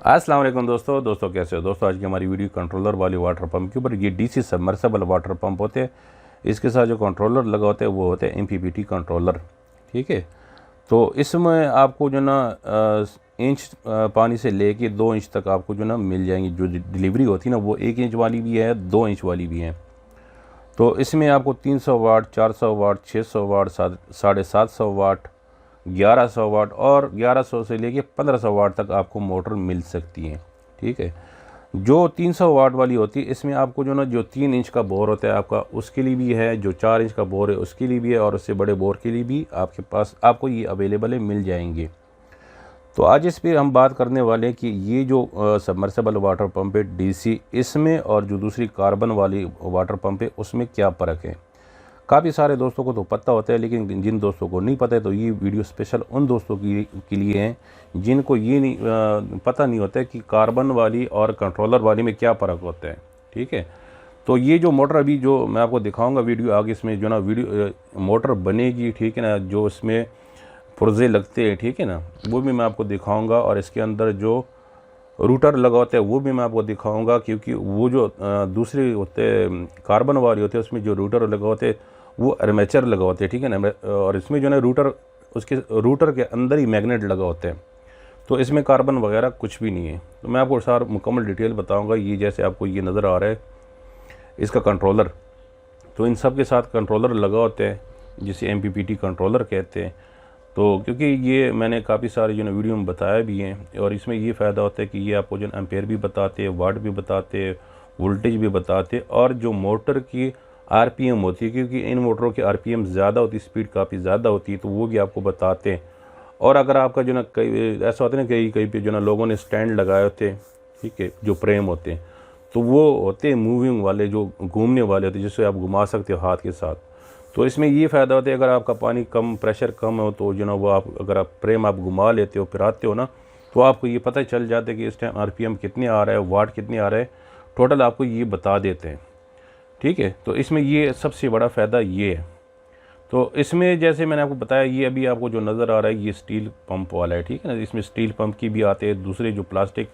अस्सलाम वालेकुम दोस्तों कैसे हो दोस्तों। आज की हमारी वीडियो कंट्रोलर वाली वाटर पंप के ऊपर। ये डीसी सबमर्सिबल वाटर पंप होते हैं। इसके साथ जो कंट्रोलर लगा होता है वो होते हैं एमपीपीटी कंट्रोलर। ठीक है, तो इसमें आपको जो ना इंच पानी से लेके 2 इंच तक आपको जो ना मिल जाएंगी। जो डिलीवरी होती है ना वो 1 इंच वाली भी है, 2 इंच वाली भी है। तो इसमें आपको 300 वाट, 400 वाट, 600 वाट, 750 वाट, 1100 वाट और 1100 से लेके 1500 वाट तक आपको मोटर मिल सकती है। ठीक है, जो 300 वाट वाली होती है इसमें आपको जो ना जो 3 इंच का बोर होता है आपका उसके लिए भी है, जो 4 इंच का बोर है उसके लिए भी है और उससे बड़े बोर के लिए भी आपके पास आपको ये अवेलेबल है, मिल जाएंगे। तो आज इस पर हम बात करने वाले हैं कि ये जो सबमर्सिबल वाटर पंप है डीसी, इसमें और जो दूसरी कार्बन वाली वाटर पंप है उसमें क्या फ़र्क है। काफ़ी सारे दोस्तों को तो पता होता है, लेकिन जिन दोस्तों को नहीं पता है तो ये वीडियो स्पेशल उन दोस्तों के लिए है जिनको ये नहीं पता नहीं होता है कि कार्बन वाली और कंट्रोलर वाली में क्या फ़र्क होता है। ठीक है, तो ये जो मोटर अभी जो मैं आपको दिखाऊंगा वीडियो आगे, इसमें जो ना वीडियो मोटर बनेगी, ठीक है ना, जो इसमें पुर्जे लगते हैं, ठीक है ना, वो भी मैं आपको दिखाऊँगा। और इसके अंदर जो रूटर लगा होता है वो भी मैं आपको दिखाऊंगा, क्योंकि वो जो दूसरे होते हैं कार्बन वाले होते हैं उसमें जो रूटर लगा होते हैं वो आर्मेचर लगा होते हैं। ठीक है ना, और इसमें जो है रूटर, उसके रूटर के अंदर ही मैग्नेट लगा होता है। तो इसमें कार्बन वगैरह कुछ भी नहीं है। तो मैं आपको सारा मुकम्मल डिटेल बताऊंगा। ये जैसे आपको ये नज़र आ रहा है इसका कंट्रोलर, तो इन सब के साथ कंट्रोलर लगा होता है जिसे एमपीपीटी कंट्रोलर कहते हैं। तो क्योंकि ये मैंने काफ़ी सारे जो ना वीडियो में बताया भी हैं, और इसमें ये फ़ायदा होता है कि ये आपको जो एम्पेयर भी बताते हैं, वाट भी बताते हैं, वोल्टेज भी बताते हैं, और जो मोटर की आरपीएम होती है, क्योंकि इन मोटरों की आरपीएम ज़्यादा होती है, स्पीड काफ़ी ज़्यादा होती है, तो वो भी आपको बताते हैं। और अगर आपका जो ना कई ऐसा होता है ना, कहीं पे जो ना लोगों ने स्टैंड लगाए होते हैं, ठीक है, जो फ्रेम होते हैं, तो वो होते हैं मूविंग वाले, जो घूमने वाले होते हैं, जिससे आप घुमा सकते हो हाथ के साथ। तो इसमें ये फ़ायदा होता है, अगर आपका पानी कम, प्रेशर कम हो, तो जो ना वो आप अगर आप फ्रेम आप घुमा लेते हो, फिराते हो ना, तो आपको ये पता चल जाता है कि इस टाइम आरपीएम कितने आ रहा है, वाट कितने आ रहा है, टोटल आपको ये बता देते हैं। ठीक है, तो इसमें ये सबसे बड़ा फ़ायदा ये है। तो इसमें जैसे मैंने आपको बताया, ये अभी आपको जो नज़र आ रहा है ये स्टील पंप वाला है। ठीक है ना, इसमें स्टील पंप की भी आते हैं, दूसरे जो प्लास्टिक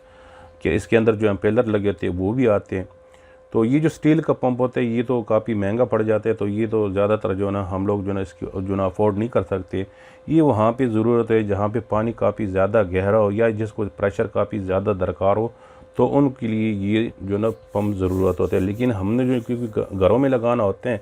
के इसके अंदर जो एम्पेलर लगे होते हैं वो भी आते हैं। तो ये जो स्टील का पंप होता है ये तो काफ़ी महंगा पड़ जाता है, तो ये तो ज़्यादातर जो ना हम लोग जो ना इसकी जो ना अफोर्ड नहीं कर सकते। ये वहाँ पे ज़रूरत है जहाँ पे पानी काफ़ी ज़्यादा गहरा हो या जिसको प्रेशर काफ़ी ज़्यादा दरकार हो, तो उनके लिए ये जो ना पंप ज़रूरत होता है। लेकिन हमने जो क्योंकि घरों में लगाना होते हैं,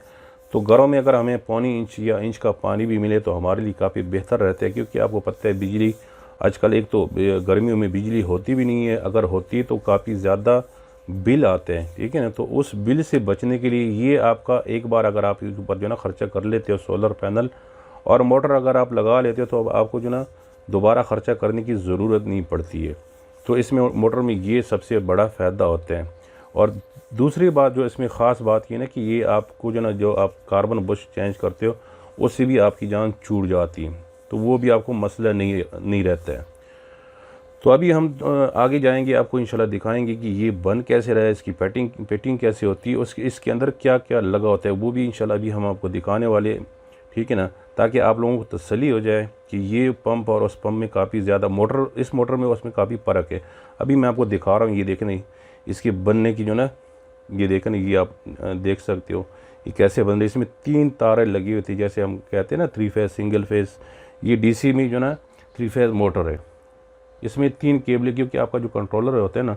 तो घरों में अगर हमें पौनी इंच या इंच का पानी भी मिले तो हमारे लिए काफ़ी बेहतर रहता है। क्योंकि आपको पता है बिजली आजकल, एक तो गर्मियों में बिजली होती भी नहीं है, अगर होती है तो काफ़ी ज़्यादा बिल आते हैं। ठीक है ना, तो उस बिल से बचने के लिए ये आपका एक बार अगर आप इसके ऊपर जो ना खर्चा कर लेते हो, सोलर पैनल और मोटर अगर आप लगा लेते हो, तो अब आपको जो ना दोबारा ख़र्चा करने की ज़रूरत नहीं पड़ती है। तो इसमें मोटर में ये सबसे बड़ा फ़ायदा होता है। और दूसरी बात जो इसमें ख़ास बात ये ना कि ये आपको जो ना जो आप कार्बन बुश चेंज करते हो उससे भी आपकी जान छूट जाती है, तो वो भी आपको मसला नहीं रहता है। तो अभी हम आगे जाएंगे, आपको इंशाल्लाह दिखाएंगे कि ये बन कैसे रहा है, इसकी पेटिंग कैसे होती है, उसके इसके अंदर क्या क्या लगा होता है, वो भी इंशाल्लाह अभी हम आपको दिखाने वाले। ठीक है ना, ताकि आप लोगों को तसल्ली हो जाए कि ये पंप और उस पंप में काफ़ी ज़्यादा मोटर, इस मोटर में उसमें काफ़ी फ़र्क है। अभी मैं आपको दिखा रहा हूँ, ये देखें इसके बनने की जो ना, ये देखें, ये आप देख सकते हो ये कैसे बन रही है। इसमें 3 तारें लगी हुई थी, जैसे हम कहते हैं ना 3 फेज़ सिंगल फेज़। ये डीसी में जो ना 3 फेज़ मोटर है, इसमें 3 केबल, क्योंकि आपका जो कंट्रोलर होता है ना,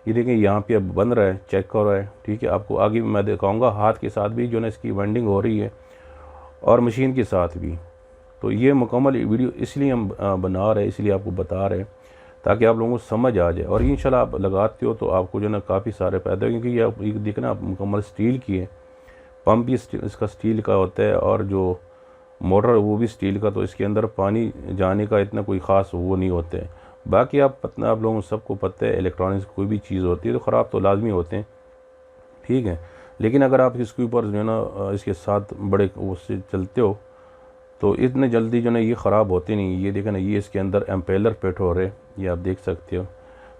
ये देखें यहाँ पे अब बन रहा है, चेक कर रहा है। ठीक है, आपको आगे मैं दिखाऊंगा, हाथ के साथ भी जो ना इसकी वेंडिंग हो रही है और मशीन के साथ भी। तो ये मुकम्मल वीडियो इसलिए हम बना रहे हैं, इसलिए आपको बता रहे हैं ताकि आप लोगों को समझ आ जाए। और इंशाल्लाह आप लगाते हो तो आपको जो ना काफ़ी सारे फ़ायदे, क्योंकि ये आप देखना आप मुकम्मल स्टील की है, पंप भी इसका स्टील का होता है और जो मोटर वो भी स्टील का, तो इसके अंदर पानी जाने का इतना कोई ख़ास वो नहीं होता है। बाकी आप लोगों को सबको पता है, इलेक्ट्रॉनिक्स कोई भी चीज़ होती है तो ख़राब तो लाजमी होते हैं। ठीक है, लेकिन अगर आप इसके ऊपर जो है ना इसके साथ बड़े उससे चलते हो तो इतने जल्दी जो ना ये ख़राब होते नहीं। ये देखें ना, ये इसके अंदर एम्पेलर फिट हो रहे, ये आप देख सकते हो।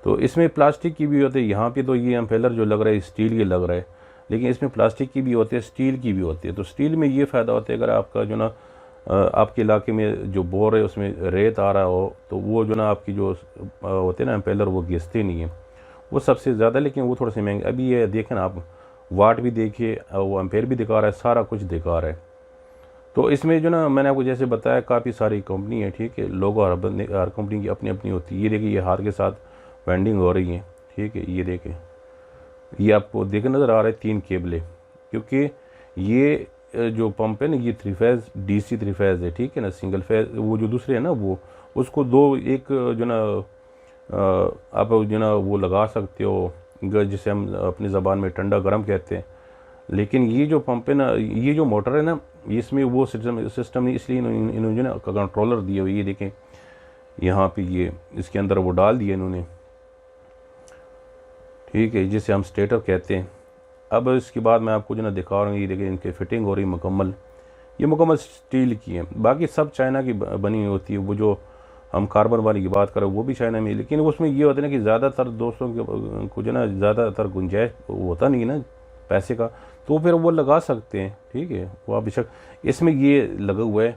तो इसमें प्लास्टिक की भी होती है, यहाँ पे तो ये एम्पेलर जो लग रहा है स्टील के लग रहा है, लेकिन इसमें प्लास्टिक की भी होती है, स्टील की भी होती है। तो स्टील में ये फ़ायदा होता है, अगर आपका जो ना आपके इलाके में जो बोर है उसमें रेत आ रहा हो तो वो जो ना आपकी जो होते हैं ना एम्पेलर वो घिसते नहीं है, वो सबसे ज़्यादा, लेकिन वो थोड़े से महंगे। अभी ये देखें ना आप, वाट भी देखिए, वो एम्पेयर भी दिखा रहा है, सारा कुछ दिखा रहा है। तो इसमें जो ना मैंने आपको जैसे बताया काफ़ी सारी कंपनी है, ठीक है, लोगो हर कंपनी की अपनी अपनी होती है। ये देखिए ये हार के साथ वेंडिंग हो रही है, ठीक है, ये देखें, ये आपको देखे नज़र आ रहा है 3 केबलें, क्योंकि ये जो पंप है ना ये 3 फेज़ DC 3 फेज़ है, ठीक है ना। सिंगल फेज़ वो जो दूसरे है ना वो उसको एक जो ना आप जो ना वो लगा सकते हो, जिसे हम अपनी ज़बान में ठंडा गर्म कहते हैं। लेकिन ये जो पंप है ना, ये जो मोटर है ना, इसमें वो सिस्टम नहीं, इसलिए इन्होंने जो ना कंट्रोलर दिए हुए, ये देखें यहाँ पे ये इसके अंदर वो डाल दिए इन्होंने, ठीक है, जिसे हम स्टेटर कहते हैं। अब इसके बाद मैं आपको जो ना दिखा रहा हूँ, ये देखिए इनके फिटिंग हो रही मुकम्मल, ये मुकम्मल स्टील की है, बाकी सब चाइना की बनी हुई होती है। वो जो हम कार्बन वाली की बात करें वो भी चाइना में, लेकिन उसमें ये होता है ना कि ज़्यादातर दोस्तों को जो ना ज़्यादातर गुंजाइश होता नहीं ना पैसे का, तो फिर वो लगा सकते हैं, ठीक है, वो आप बेशक। इसमें ये लगा हुआ है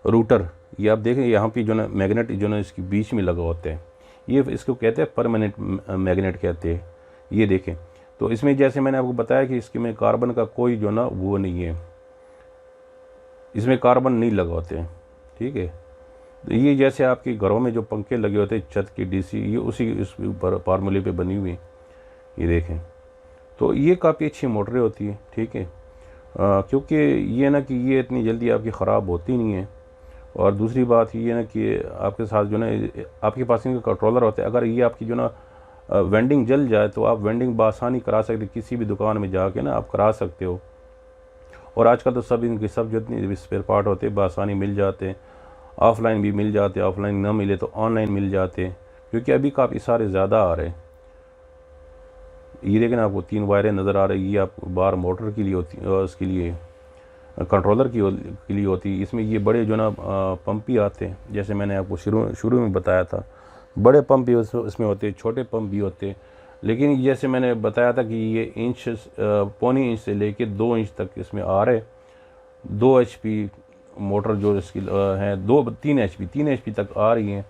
रूटर, ये आप देखें यहाँ पे जो ना मैग्नेट जो ना इसके बीच में लगा होता है, ये इसको कहते हैं परमानेंट मैग्नेट कहते हैं, ये देखें। तो इसमें जैसे मैंने आपको बताया कि इसके में कार्बन का कोई जो ना वो नहीं है, इसमें कार्बन नहीं लगा होते हैं, ठीक है। तो ये जैसे आपके घरों में जो पंखे लगे होते हैं छत की DC, ये उसी इस फार्मूले पे बनी हुई, ये देखें। तो ये काफ़ी अच्छी मोटरें होती है, ठीक है, क्योंकि ये ना कि ये इतनी जल्दी आपकी ख़राब होती नहीं है। और दूसरी बात ये ना कि आपके साथ जो ना आपके पास इनका कंट्रोलर होता है, अगर ये आपकी जो ना वेंडिंग जल जाए तो आप वेंडिंग बआसानी करा सकते, किसी भी दुकान में जाके ना आप करा सकते हो। और आजकल तो सब इनके सब जितने स्पेयर पार्ट होते हैं बआसानी मिल जाते हैं, ऑफ़लाइन भी मिल जाते हैं, ऑफ़लाइन ना मिले तो ऑनलाइन मिल जाते हैं, क्योंकि अभी काफ़ी सारे ज़्यादा आ रहे हैं। ये देखें आपको 3 वायरें नज़र आ रही है, ये आपको बार मोटर के लिए होती है और उसके लिए कंट्रोलर के लिए होती है। इसमें ये बड़े जो ना पंप भी आते हैं, जैसे मैंने आपको शुरू में बताया था, बड़े पंप भी इसमें होते हैं, छोटे पंप भी होते हैं। लेकिन जैसे मैंने बताया था कि ये इंच 1.25 इंच से लेके 2 इंच तक इसमें आ रहे 2 HP मोटर जो इसकी है 3 HP तक आ रही हैं।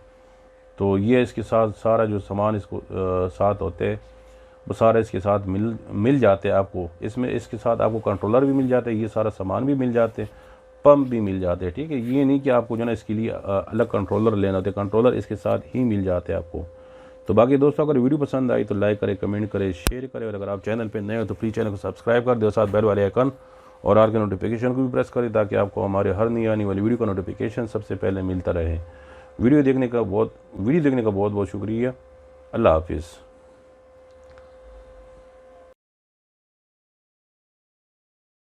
तो ये इसके साथ सारा जो सामान इसको साथ होते हैं वो सारा इसके साथ मिल जाते हैं आपको। इसमें इसके साथ आपको कंट्रोलर भी मिल जाते हैं, ये सारा सामान भी मिल जाते हैं, पंप भी मिल जाते हैं, ठीक है। ये नहीं कि आपको जो ना इसके लिए अलग कंट्रोलर लेना होता है, कंट्रोलर इसके साथ ही मिल जाते हैं आपको। तो बाकी दोस्तों अगर वीडियो पसंद आई तो लाइक करें, कमेंट करें, शेयर करें, और अगर आप चैनल पर नए हो तो प्लीज़ चैनल को सब्सक्राइब कर दो, साथ बेल वाले आइकन और आर के नोटिफिकेशन को भी प्रेस करें, ताकि आपको हमारे हर नई आने वाली वीडियो का नोटिफिकेशन सबसे पहले मिलता रहे। वीडियो देखने का बहुत बहुत शुक्रिया। अल्लाह हाफिज़।